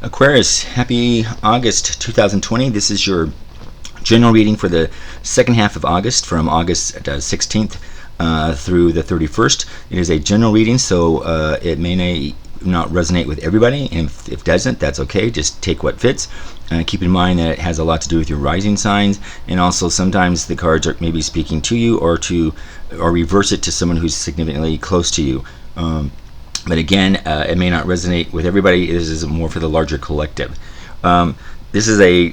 Aquarius, happy August 2020. This is your general reading for the second half of August, from August 16th through the 31st. It is a general reading, so it may not resonate with everybody, and if it doesn't, that's okay. Just take what fits. Keep in mind that it has a lot to do with your rising signs, and also sometimes the cards are maybe speaking to you, or reverse it to someone who's significantly close to you. But again, it may not resonate with everybody. This is more for the larger collective. This is a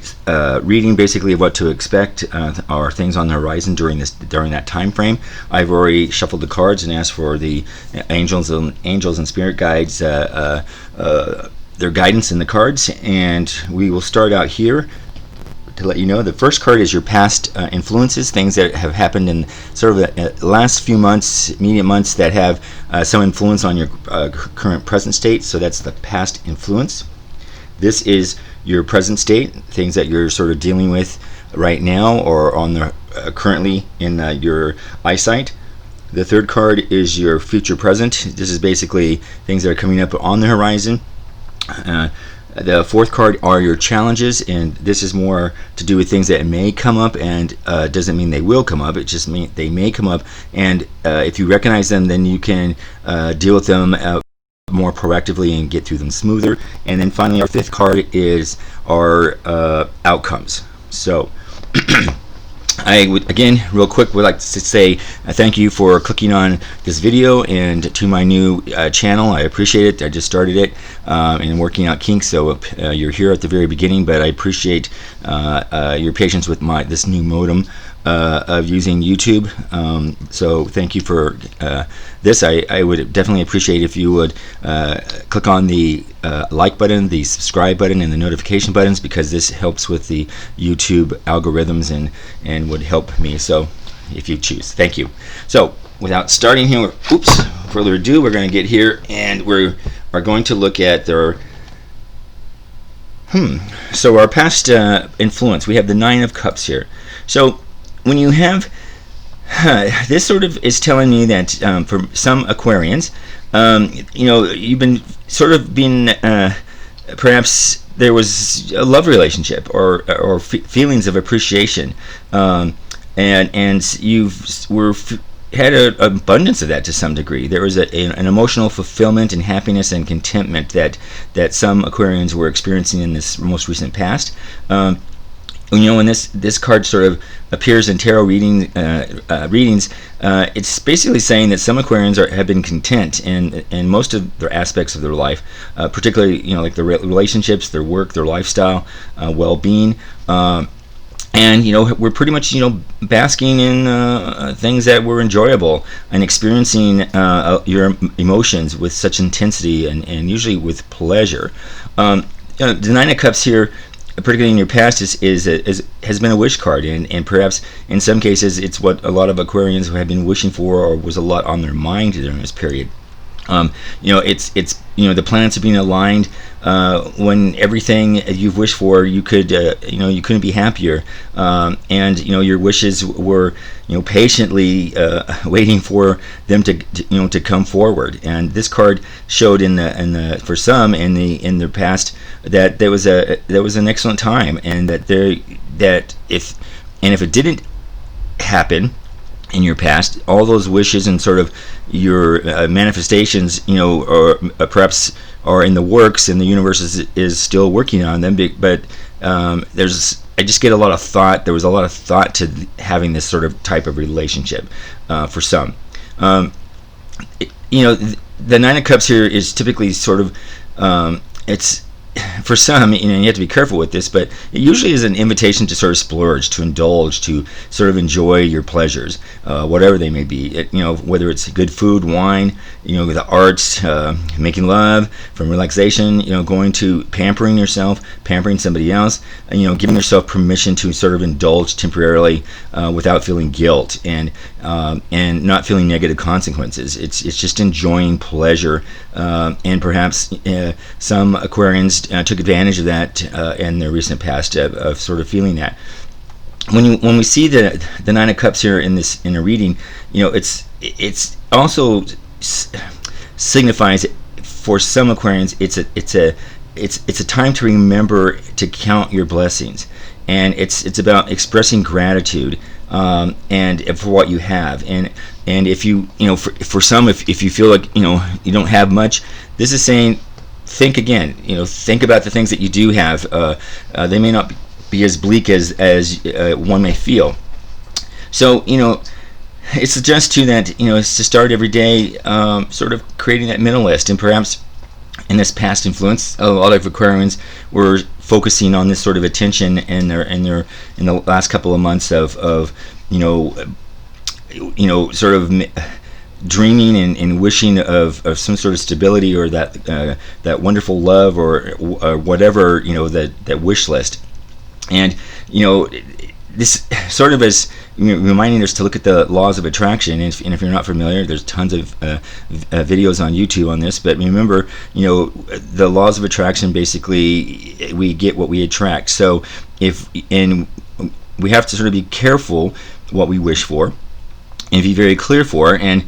reading basically of what to expect, or things on the horizon during that time frame. I've already shuffled the cards and asked for the angels and spirit guides, their guidance in the cards, and we will start out here to let you know. The first card is your past influences, things that have happened in sort of the last few months, immediate months, that have some influence on your current present state. So that's the past influence. This is your present state, things that you're sort of dealing with right now, or on the currently in your eyesight. The third card is your future present. This is basically things that are coming up on the horizon. The fourth card are your challenges, and this is more to do with things that may come up, and doesn't mean they will come up. It just means they may come up, and if you recognize them, then you can deal with them more proactively and get through them smoother. And then finally, our fifth card is our outcomes. So I would, again, real quick, would like to say thank you for clicking on this video, and to my new channel. I appreciate it. I just started it and working out kinks, so you're here at the very beginning, but I appreciate your patience with this new modem of using YouTube. So thank you for this. I would definitely appreciate if you would click on the like button, the subscribe button, and the notification buttons, because this helps with the YouTube algorithms and would help me, so if you choose. Thank you. So without starting here, further ado, we're going to get here, and we are going to look at their so our past influence. We have the Nine of Cups here. So when you have this, sort of is telling me that for some Aquarians, you've been sort of perhaps there was a love relationship, or feelings of appreciation, and had an abundance of that to some degree. There was an emotional fulfillment and happiness and contentment that some Aquarians were experiencing in this most recent past. When this card sort of appears in tarot readings, it's basically saying that some Aquarians have been content in most of their aspects of their life, particularly like their relationships, their work, their lifestyle, well-being, and we're pretty much basking in things that were enjoyable, and experiencing your emotions with such intensity, and usually with pleasure. The Nine of Cups here, particularly in your past, has been a wish card, and perhaps in some cases it's what a lot of Aquarians have been wishing for, or was a lot on their mind during this period. The planets are being aligned when everything you've wished for, you couldn't be happier, and your wishes were patiently waiting for them to come forward. And this card showed for some in their past that there was an excellent time, and that if it didn't happen in your past, all those wishes and sort of your manifestations, or perhaps are in the works, and the universe is still working on them. But I just get a lot of thought. There was a lot of thought to having this sort of type of relationship for some. The Nine of Cups here is typically sort of it's. For some, you have to be careful with this, but it usually is an invitation to sort of splurge, to indulge, to sort of enjoy your pleasures, whatever they may be. Whether it's good food, wine, the arts, making love, from relaxation, going to pampering yourself, pampering somebody else, giving yourself permission to sort of indulge temporarily without feeling guilt, and not feeling negative consequences. It's just enjoying pleasure, and perhaps some Aquarians took advantage of that in their recent past of sort of feeling that. When we see the Nine of Cups here in a reading, it's also signifies, for some Aquarians, it's it's a time to remember to count your blessings, and it's about expressing gratitude, and for what you have, and if you for some, if you feel like you don't have much, this is saying, think again. Think about the things that you do have. They may not be as bleak as one may feel. So it suggests too that is to start every day, sort of creating that mental list. And perhaps in this past influence, a lot of Aquarians were focusing on this sort of attention in the last couple of months of sort of dreaming and wishing of some sort of stability, or that wonderful love, or whatever, that wish list. And this sort of is reminding us to look at the laws of attraction. And if you're not familiar, there's tons of videos on YouTube on this. But remember, the laws of attraction, basically, we get what we attract. So we have to sort of be careful what we wish for, and be very clear for, and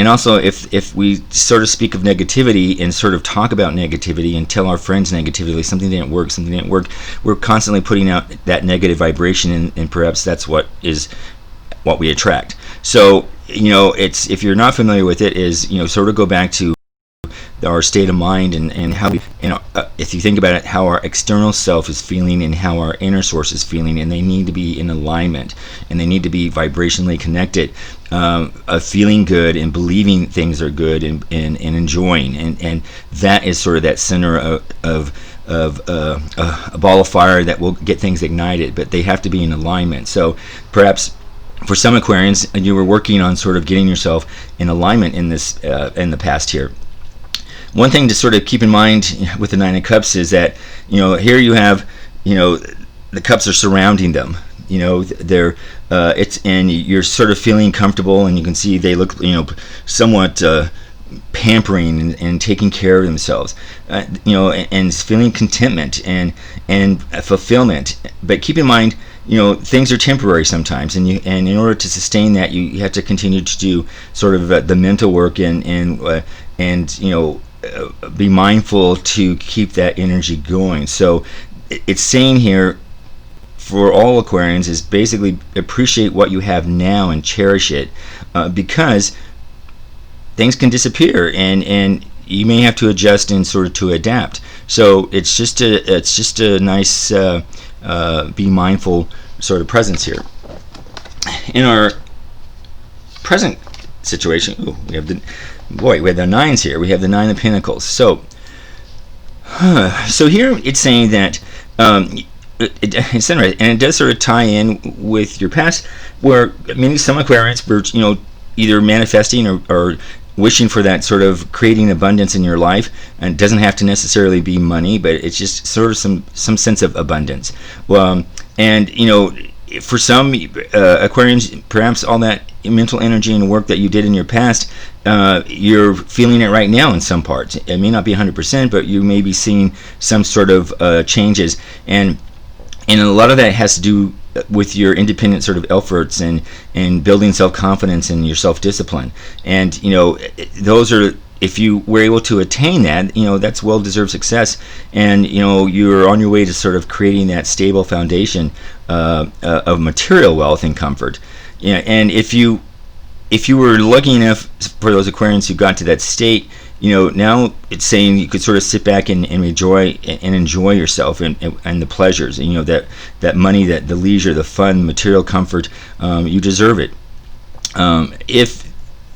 also if we sort of speak of negativity and sort of talk about negativity and tell our friends negatively, something didn't work, we're constantly putting out that negative vibration, and perhaps that's what we attract. So it's, if you're not familiar with it, is sort of go back to our state of mind, and how we, if you think about it, how our external self is feeling and how our inner source is feeling, and they need to be in alignment, and they need to be vibrationally connected, of feeling good and believing things are good, and enjoying, and that is sort of that center of a ball of fire that will get things ignited, but they have to be in alignment. So perhaps for some Aquarians, you were working on sort of getting yourself in alignment in this in the past year. One thing to sort of keep in mind with the Nine of Cups is that here you have the cups are surrounding them. They're and you're sort of feeling comfortable, and you can see they look somewhat pampering and taking care of themselves, and feeling contentment and fulfillment. But keep in mind, things are temporary sometimes, and in order to sustain that, you have to continue to do sort of the mental work, and be mindful to keep that energy going. So it's saying here for all Aquarians is basically appreciate what you have now and cherish it, because things can disappear, and you may have to adjust and sort of to adapt. So it's just a nice be mindful sort of presence here. In our present situation, we have the nines here. We have the Nine of Pentacles. So here it's saying that it's interesting, and it does sort of tie in with your past, where some Aquarians were either manifesting or wishing for that sort of creating abundance in your life, and it doesn't have to necessarily be money, but it's just sort of some sense of abundance. And for some Aquarians, perhaps all that mental energy and work that you did in your past, you're feeling it right now in some parts. It may not be 100%, but you may be seeing some sort of changes, and a lot of that has to do with your independent sort of efforts and building self-confidence and your self-discipline. And those are, if you were able to attain that, that's well-deserved success, and you're on your way to sort of creating that stable foundation of material wealth and comfort. And if you were lucky enough, for those Aquarians who got to that state, now it's saying you could sort of sit back and enjoy yourself and the pleasures, that money, that the leisure, the fun, material comfort, you deserve it. If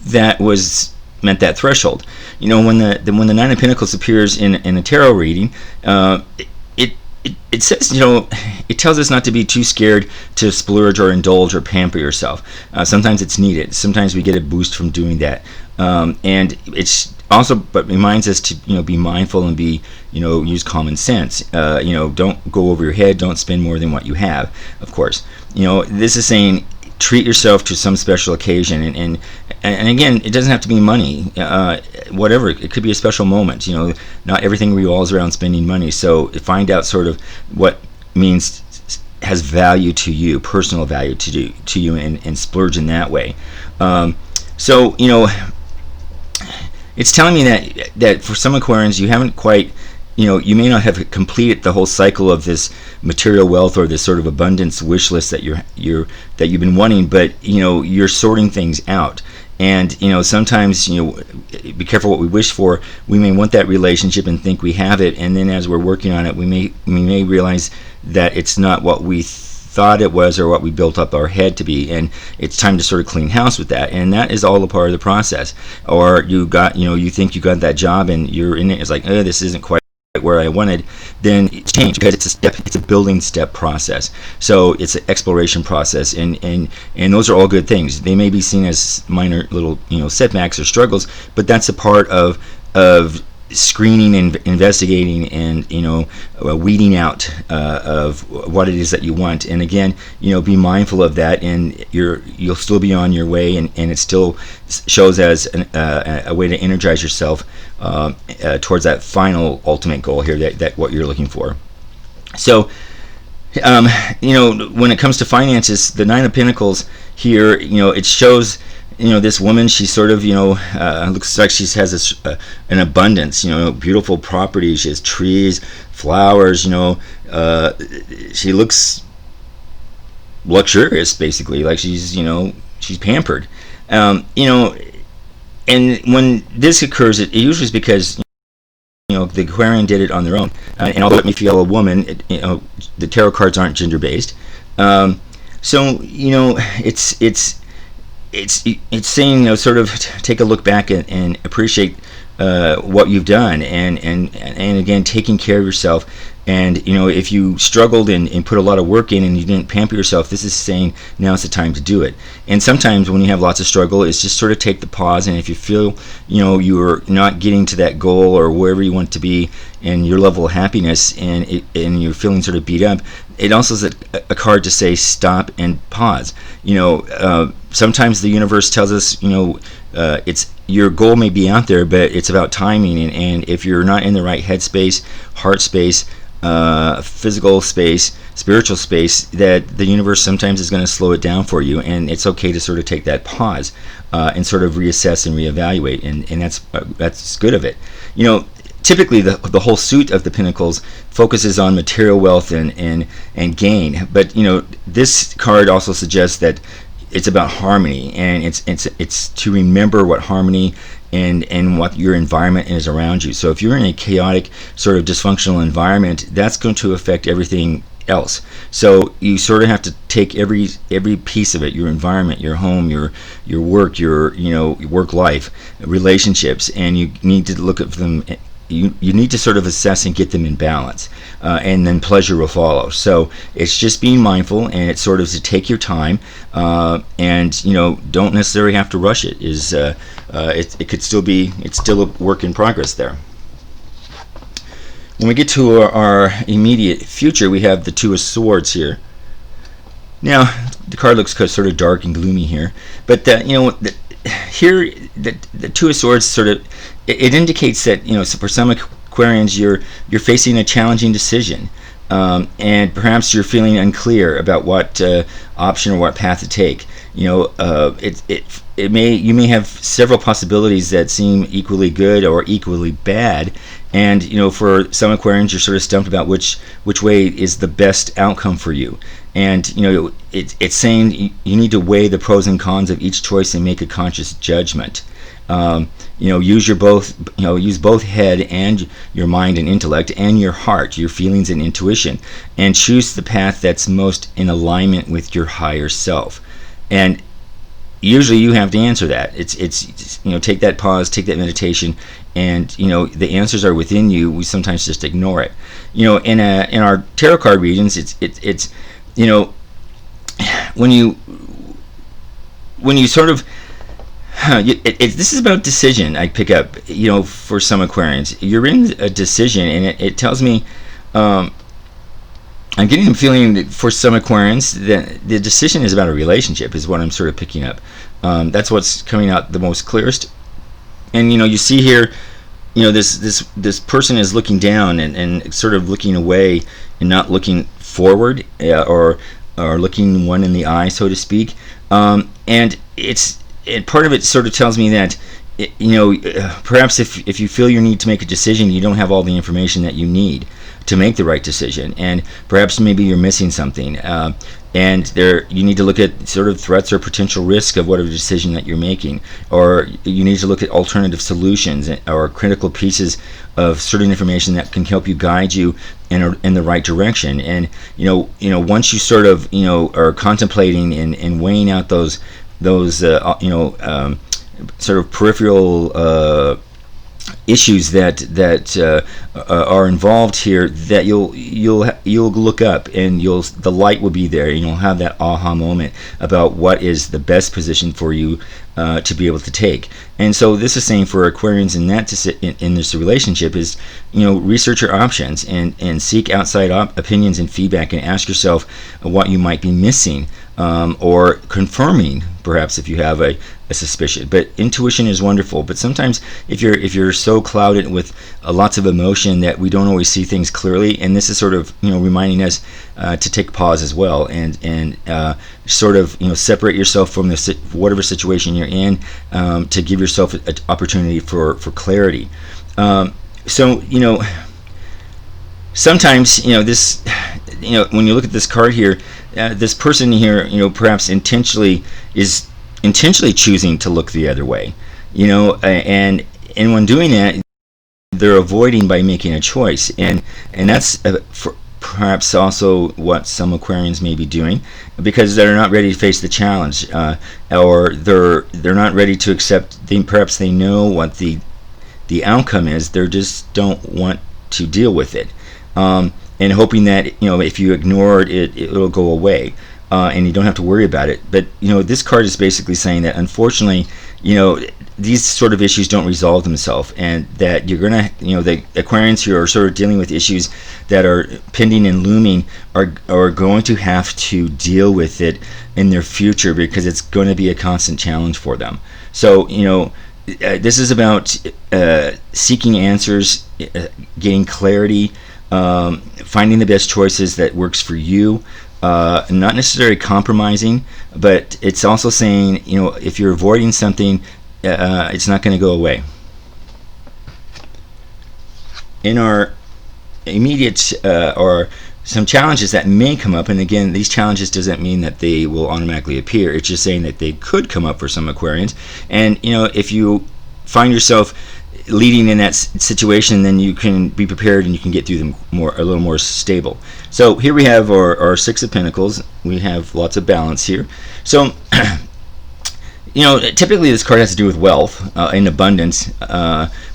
that was meant that threshold, when the Nine of Pentacles appears in a tarot reading, it says, it tells us not to be too scared to splurge or indulge or pamper yourself. Sometimes it's needed. Sometimes we get a boost from doing that. And it's also, but reminds us to be mindful and use common sense. Don't go over your head. Don't spend more than what you have. Of course, this is saying treat yourself to some special occasion, and again, it doesn't have to be money. Whatever, it could be a special moment. Not everything revolves around spending money. So find out sort of what has value to you, personal value to you, and splurge in that way. It's telling me that for some Aquarians, you haven't quite you may not have completed the whole cycle of this material wealth or this sort of abundance wish list that you've been wanting, but you're sorting things out. And sometimes be careful what we wish for. We may want that relationship and think we have it, and then as we're working on it, we may realize that it's not what we thought it was or what we built up our head to be, and it's time to sort of clean house with that. And that is all a part of the process. Or you think you got that job and you're in it, it's like, oh, this isn't quite where I wanted. Then it's changed, because it's a building step process. So it's an exploration process, and those are all good things. They may be seen as minor little setbacks or struggles, but that's a part of screening and investigating and weeding out of what it is that you want. And again, be mindful of that, and you'll still be on your way, and it still shows as a way to energize yourself towards that final ultimate goal here, that what you're looking for. So when it comes to finances, the Nine of Pentacles here, it shows this woman. She sort of looks like she has an abundance, beautiful property. She has trees, flowers, she looks luxurious, basically, like she's pampered. And when this occurs, it usually is because the Aquarian did it on their own. And although it may feel a woman, the tarot cards aren't gender based. So it's saying, sort of take a look back and appreciate what you've done, and again, taking care of yourself. And if you struggled and put a lot of work in and you didn't pamper yourself, this is saying now is the time to do it. And sometimes when you have lots of struggle, it's just sort of take the pause, and if you feel you're not getting to that goal or wherever you want to be and your level of happiness, and you're feeling sort of beat up, it also is a card to say stop and pause. Sometimes the universe tells us it's your goal may be out there, but it's about timing, and if you're not in the right headspace, heart space, physical space, spiritual space, that the universe sometimes is going to slow it down for you, and it's okay to sort of take that pause and sort of reassess and reevaluate, and that's good of it. Typically the whole suit of the Pentacles focuses on material wealth and gain, but this card also suggests that it's about harmony, and it's to remember what harmony and what your environment is around you. So if you're in a chaotic, sort of dysfunctional environment, that's going to affect everything else. So you sort of have to take every piece of it, your environment, your home, your work, your work life, relationships, and you need to look at them. You need to sort of assess and get them in balance, and then pleasure will follow. So it's just being mindful, and it's sort of to take your time, and don't necessarily have to rush it. It could still be, it's still a work in progress there. When we get to our immediate future, we have the Two of Swords here. Now the card looks sort of dark and gloomy here, but here the Two of Swords sort of, it indicates that for some Aquarians, you're facing a challenging decision, and perhaps you're feeling unclear about what option or what path to take. You may have several possibilities that seem equally good or equally bad, and for some Aquarians, you're sort of stumped about which way is the best outcome for you. And it's saying you need to weigh the pros and cons of each choice and make a conscious judgment. Use both head and your mind and intellect and your heart, your feelings and intuition, and choose the path that's most in alignment with your higher self. And usually you have to answer that. It's take that pause, take that meditation, and the answers are within you. We sometimes just ignore it. In our tarot card readings, it's when you sort of this is about decision. I pick up, for some Aquarians, you're in a decision, and it tells me, I'm getting a feeling that for some Aquarians, that the decision is about a relationship, is what I'm sort of picking up. That's what's coming out the most clearest. And you see here, this person is looking down and sort of looking away and not looking forward, or looking one in the eye, so to speak. And part of it sort of tells me that perhaps if you feel you need to make a decision, you don't have all the information that you need to make the right decision, and perhaps maybe you're missing something, and there you need to look at sort of threats or potential risk of whatever decision that you're making, or you need to look at alternative solutions or critical pieces of certain information that can help you guide you in the right direction. And once you sort of are contemplating and weighing out those sort of peripheral issues that are involved here, that you'll look up and the light will be there, and you'll have that aha moment about what is the best position for you to be able to take. And so this is saying for Aquarians in this relationship is, research your options and seek outside opinions and feedback, and ask yourself what you might be missing, or confirming perhaps if you have a suspicion. But intuition is wonderful, but sometimes if you're so clouded with lots of emotion that we don't always see things clearly, and this is sort of reminding us to take pause as well, and sort of separate yourself from whatever situation you're in, to give yourself an opportunity for clarity. So sometimes this when you look at this card here, this person here perhaps intentionally choosing to look the other way, and when doing that, they're avoiding by making a choice, and that's perhaps also what some Aquarians may be doing, because they're not ready to face the challenge, or they're not ready to accept. Perhaps they know what the outcome is, they just don't want to deal with it, and hoping that if you ignore it, it'll go away, and you don't have to worry about it. But this card is basically saying that unfortunately, these sort of issues don't resolve themselves, and that you're gonna, the Aquarians who are sort of dealing with issues that are pending and looming are going to have to deal with it in their future, because it's going to be a constant challenge for them. So this is about seeking answers, getting clarity, finding the best choices that works for you, not necessarily compromising, but it's also saying, if you're avoiding something, it's not going to go away. In our immediate or some challenges that may come up, and again, these challenges doesn't mean that they will automatically appear, it's just saying that they could come up for some Aquarians, and if you find yourself leading in that situation, then you can be prepared and you can get through them a little more stable. So here we have our Six of Pentacles. We have lots of balance here. So typically this card has to do with wealth and abundance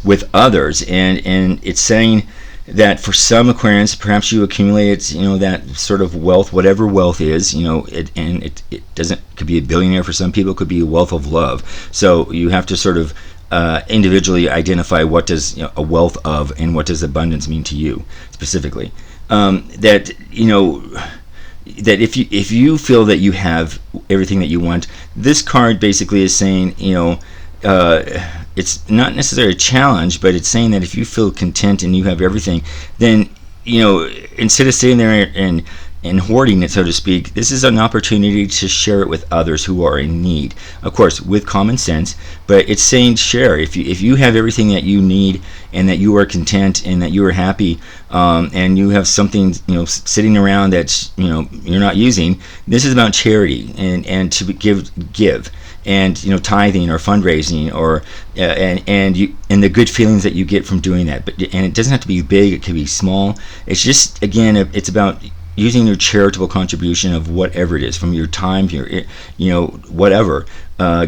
with others, and it's saying that for some Aquarians, perhaps you accumulated that sort of wealth, whatever wealth is, it doesn't, could be a billionaire for some people, it could be a wealth of love. So you have to sort of individually identify what does a wealth of, and what does abundance mean to you specifically. That if you feel that you have everything that you want, this card basically is saying, it's not necessarily a challenge, but it's saying that if you feel content and you have everything, then instead of sitting there and hoarding it, so to speak, this is an opportunity to share it with others who are in need. Of course, with common sense, but it's saying share. If you have everything that you need, and that you are content, and that you are happy, and you have something sitting around that you're not using, this is about charity and to give. And tithing or fundraising, or and the good feelings that you get from doing that. And it doesn't have to be big; it can be small. It's just, again, it's about using your charitable contribution of whatever it is, from your time, your whatever,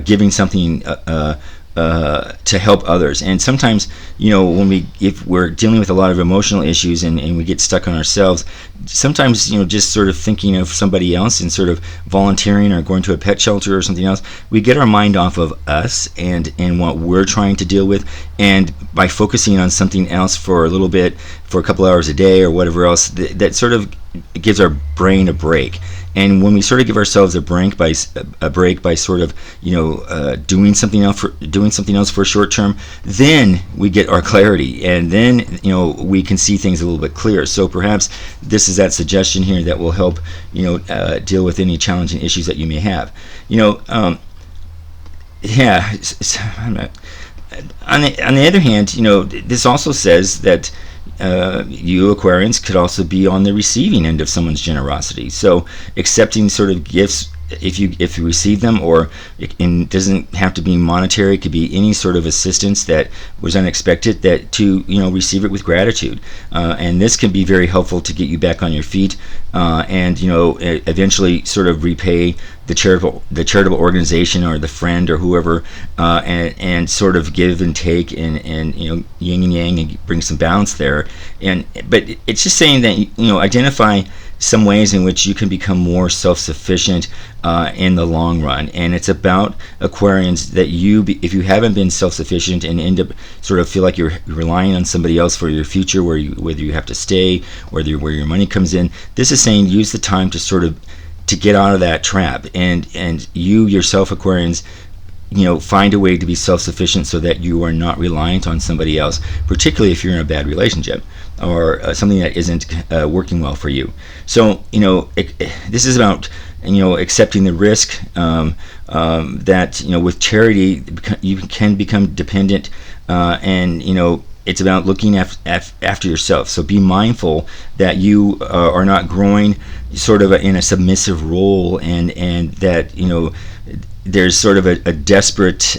giving something to help others. And sometimes if we're dealing with a lot of emotional issues and we get stuck on ourselves, sometimes just sort of thinking of somebody else and sort of volunteering or going to a pet shelter or something else, we get our mind off of us and what we're trying to deal with, and by focusing on something else for a little bit, for a couple hours a day or whatever else, that sort of gives our brain a break. And when we sort of give ourselves a break by sort of doing something else for a short term, then we get our clarity, and then we can see things a little bit clearer. So perhaps this is that suggestion here that will help deal with any challenging issues that you may have. on the other hand, this also says that you Aquarians could also be on the receiving end of someone's generosity. So accepting sort of gifts, if you receive them, or it doesn't have to be monetary, it could be any sort of assistance that was unexpected, that to receive it with gratitude, and this can be very helpful to get you back on your feet, and eventually sort of repay the charitable organization or the friend or whoever, and sort of give and take, and yin and yang, and bring some balance there. But it's just saying that identify some ways in which you can become more self-sufficient in the long run. And it's about, Aquarians, that if you haven't been self-sufficient and end up sort of feel like you're relying on somebody else for your future, whether you have to stay, where your money comes in, this is saying use the time to sort of to get out of that trap, and you yourself, Aquarians, find a way to be self-sufficient so that you are not reliant on somebody else, particularly if you're in a bad relationship or something that isn't working well for you. So this is about accepting the risk, that with charity you can become dependent, and it's about looking after yourself. So be mindful that you are not growing sort of in a submissive role, and that there's sort of a desperate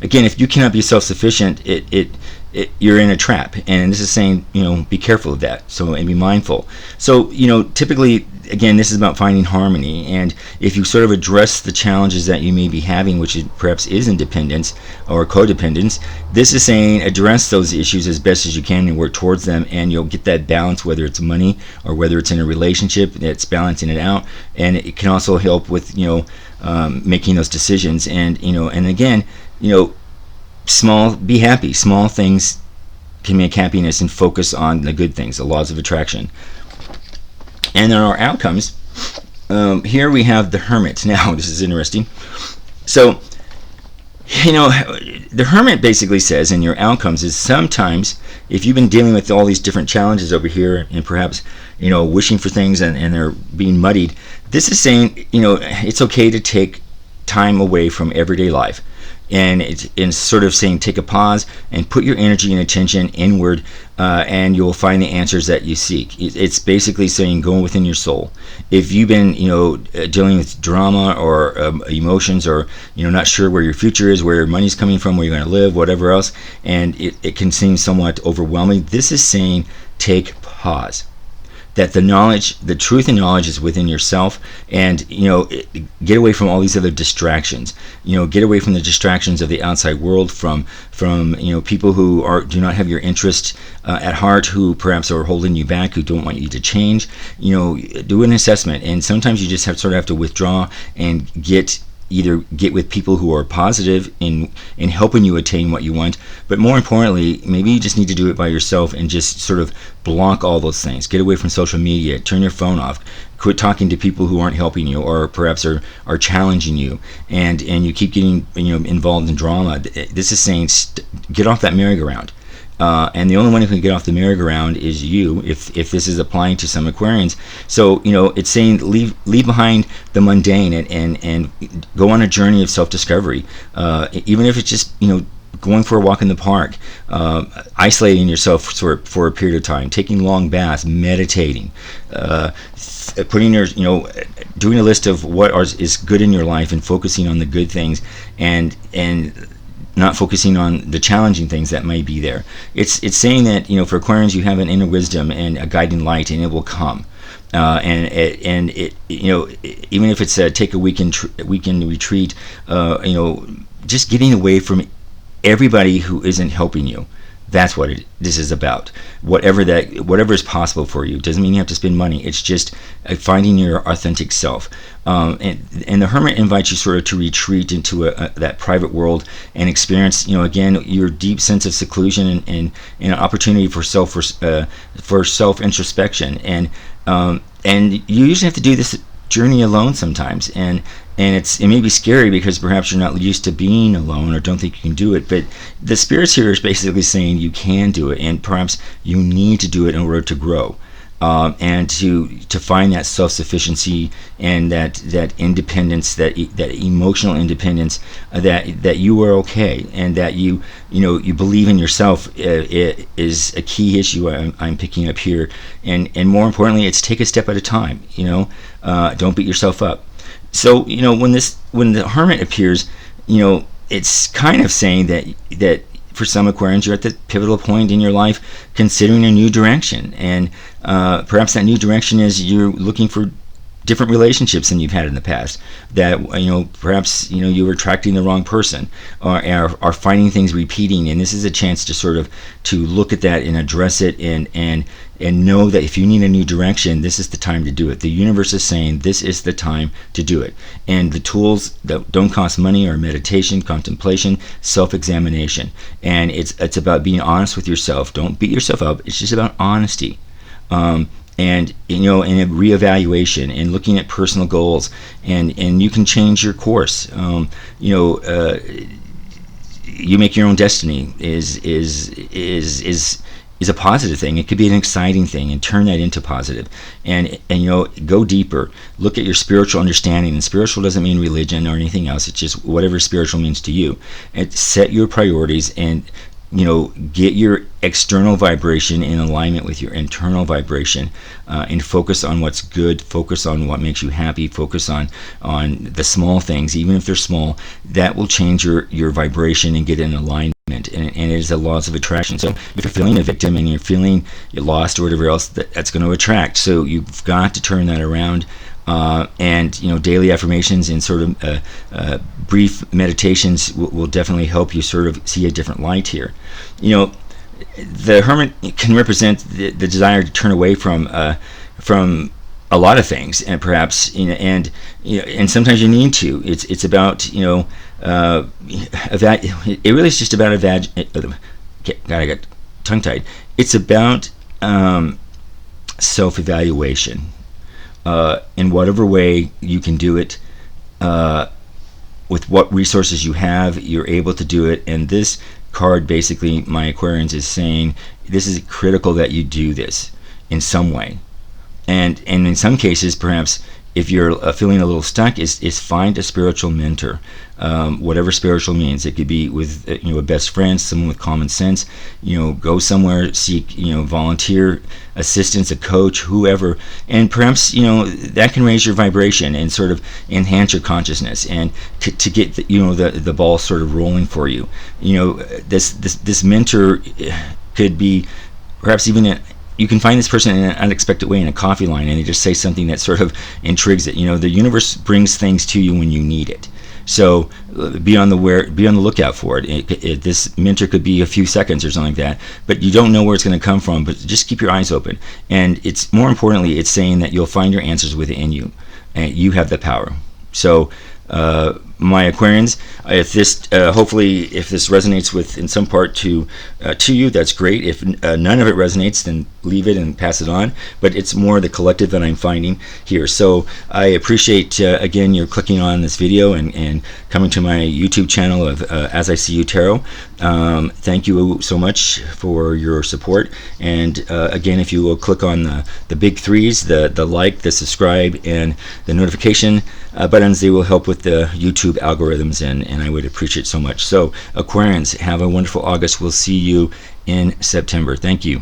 if you cannot be self-sufficient, you're in a trap. And this is saying be careful of that, and be mindful. So typically, again, this is about finding harmony, and if you sort of address the challenges that you may be having, which perhaps is independence or codependence, this is saying address those issues as best as you can and work towards them, and you'll get that balance, whether it's money or whether it's in a relationship that's balancing it out. And it can also help with making those decisions, and again, be happy. Small things can make happiness, and focus on the good things, the laws of attraction. And then our outcomes, here we have the Hermit. Now, this is interesting. So, the Hermit basically says in your outcomes is, sometimes if you've been dealing with all these different challenges over here, and perhaps wishing for things and they're being muddied, this is saying it's okay to take time away from everyday life. And it's sort of saying take a pause and put your energy and attention inward, and you'll find the answers that you seek. It's basically saying go within your soul. If you've been dealing with drama or emotions, or not sure where your future is, where your money's coming from, where you're going to live, whatever else, and it can seem somewhat overwhelming, this is saying take pause. That the truth and knowledge is within yourself, and get away from all these other distractions. Get away from the distractions of the outside world, from people who do not have your interest at heart, who perhaps are holding you back, who don't want you to change. Do an assessment, and sometimes you just have to withdraw and either get with people who are positive in helping you attain what you want, but more importantly, maybe you just need to do it by yourself and just sort of block all those things. Get away from social media, turn your phone off, quit talking to people who aren't helping you, or perhaps are challenging you, and you keep getting involved in drama. This is saying get off that merry-go-round. And the only one who can get off the merry-go-round is you, if this is applying to some Aquarians. So it's saying leave behind the mundane, and go on a journey of self-discovery, even if it's just going for a walk in the park, isolating yourself for a period of time, taking long baths, meditating, putting doing a list of what is good in your life, and focusing on the good things, and not focusing on the challenging things that may be there. It's saying that for Aquarians, you have an inner wisdom and a guiding light, and it will come. And it even if it's take a weekend retreat, just getting away from everybody who isn't helping you. That's what this is about. Whatever is possible for you. Doesn't mean you have to spend money. It's just finding your authentic self. And the Hermit invites you sort of to retreat into that private world and experience, again, your deep sense of seclusion, and an opportunity for self introspection. And you usually have to do this journey alone sometimes, and it may be scary because perhaps you're not used to being alone or don't think you can do it, but the spirits here is basically saying you can do it, and perhaps you need to do it in order to grow. and to find that self-sufficiency and that independence, that emotional independence, that you are okay, and that you believe in yourself, is a key issue I'm picking up here. And more importantly, it's take a step at a time. Don't beat yourself up. So when the Hermit appears, it's kind of saying that for some Aquarians, you're at the pivotal point in your life, considering a new direction, and perhaps that new direction is you're looking for different relationships than you've had in the past. That perhaps you were attracting the wrong person, or are finding things repeating, and this is a chance to sort of to look at that and address it, and know that if you need a new direction, this is the time to do it. The universe is saying this is the time to do it, and the tools that don't cost money are meditation, contemplation, self-examination, and it's about being honest with yourself. Don't beat yourself up. It's just about honesty. And a reevaluation, and looking at personal goals, and you can change your course. You make your own destiny is a positive thing. It could be an exciting thing, and turn that into positive. And go deeper. Look at your spiritual understanding. And spiritual doesn't mean religion or anything else. It's just whatever spiritual means to you. And set your priorities, and get your external vibration in alignment with your internal vibration, and focus on what's good, focus on what makes you happy, focus on the small things, even if they're small. That will change your vibration and get in alignment, and it is the laws of attraction. So if you're feeling a victim and you're feeling you're lost or whatever else, that's going to attract. So you've got to turn that around. And daily affirmations and sort of brief meditations will definitely help you sort of see a different light here. The Hermit can represent the desire to turn away from a lot of things, and perhaps and sometimes you need to. It's about it really is just about I got tongue tied. It's about self-evaluation. In whatever way you can do it, with what resources you have, you're able to do it. And this card, basically, my Aquarians, is saying this is critical that you do this in some way. And in some cases, perhaps, if you're feeling a little stuck, is find a spiritual mentor, whatever spiritual means. It could be with a best friend, someone with common sense. Go somewhere, seek volunteer assistance, a coach, whoever, and perhaps that can raise your vibration and sort of enhance your consciousness, and to get the ball sort of rolling for you. This mentor could be perhaps even you can find this person in an unexpected way in a coffee line, and they just say something that sort of intrigues it. The universe brings things to you when you need it. So be on the lookout for it. This mentor could be a few seconds or something like that, but you don't know where it's going to come from. But just keep your eyes open. And it's more importantly, it's saying that you'll find your answers within you, and you have the power. So my Aquarians, if this hopefully if this resonates with in some part to you, that's great. If none of it resonates, then leave it and pass it on. But it's more the collective that I'm finding here. So I appreciate again your clicking on this video and coming to my YouTube channel of As I See You Tarot. Thank you so much for your support. And again, if you will click on the big threes, the like, the subscribe, and the notification buttons, they will help with the YouTube algorithms, and I would appreciate so much. So Aquarians, have a wonderful August. We'll see you in September. Thank you.